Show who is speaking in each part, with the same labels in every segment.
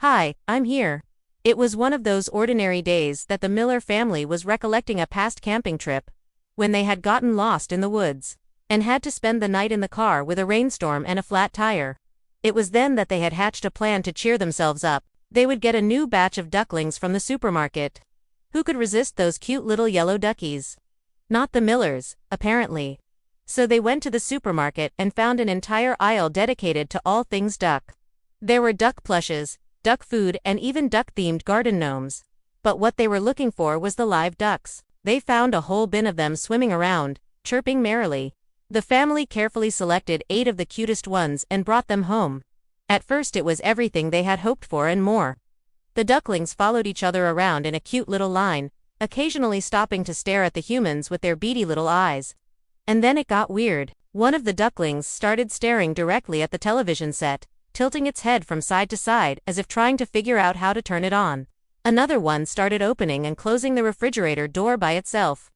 Speaker 1: Hi, I'm here. It was one of those ordinary days that the Miller family was recollecting a past camping trip, when they had gotten lost in the woods, and had to spend the night in the car with a rainstorm and a flat tire. It was then that they had hatched a plan to cheer themselves up. They would get a new batch of ducklings from the supermarket. Who could resist those cute little yellow duckies? Not the Millers, apparently. So they went to the supermarket and found an entire aisle dedicated to all things duck. There were duck plushes, duck food, and even duck-themed garden gnomes. But what they were looking for was the live ducks. They found a whole bin of them swimming around, chirping merrily. The family carefully selected 8 of the cutest ones and brought them home. At first it was everything they had hoped for and more. The ducklings followed each other around in a cute little line, occasionally stopping to stare at the humans with their beady little eyes. And then it got weird. One of the ducklings started staring directly at the television set, tilting its head from side to side as if trying to figure out how to turn it on. Another one started opening and closing the refrigerator door by itself.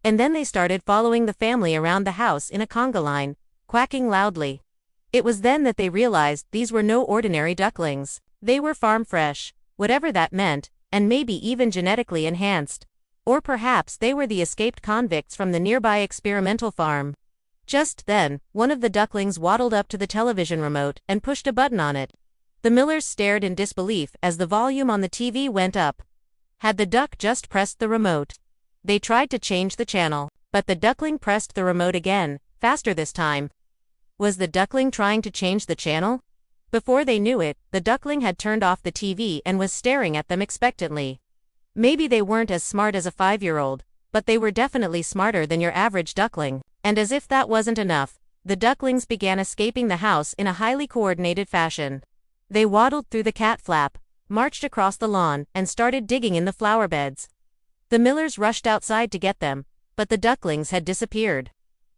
Speaker 1: And then they started following the family around the house in a conga line, quacking loudly. It was then that they realized these were no ordinary ducklings. They were farm fresh, whatever that meant, and maybe even genetically enhanced. Or perhaps they were the escaped convicts from the nearby experimental farm. Just then, one of the ducklings waddled up to the television remote and pushed a button on it. The Millers stared in disbelief as the volume on the TV went up. Had the duck just pressed the remote? They tried to change the channel, but the duckling pressed the remote again, faster this time. Was the duckling trying to change the channel? Before they knew it, the duckling had turned off the TV and was staring at them expectantly. Maybe they weren't as smart as a 5-year-old, but they were definitely smarter than your average duckling. And as if that wasn't enough, the ducklings began escaping the house in a highly coordinated fashion. They waddled through the cat flap, marched across the lawn, and started digging in the flower beds. The Millers rushed outside to get them, but the ducklings had disappeared.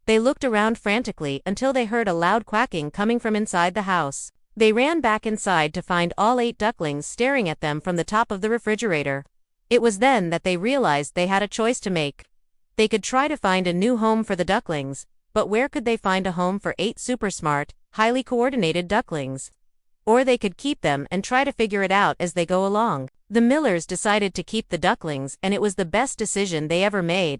Speaker 1: They looked around frantically until they heard a loud quacking coming from inside the house. They ran back inside to find all 8 ducklings staring at them from the top of the refrigerator. It was then that they realized they had a choice to make. They could try to find a new home for the ducklings, but where could they find a home for 8 super smart, highly coordinated ducklings? Or they could keep them and try to figure it out as they go along. The Millers decided to keep the ducklings, and it was the best decision they ever made.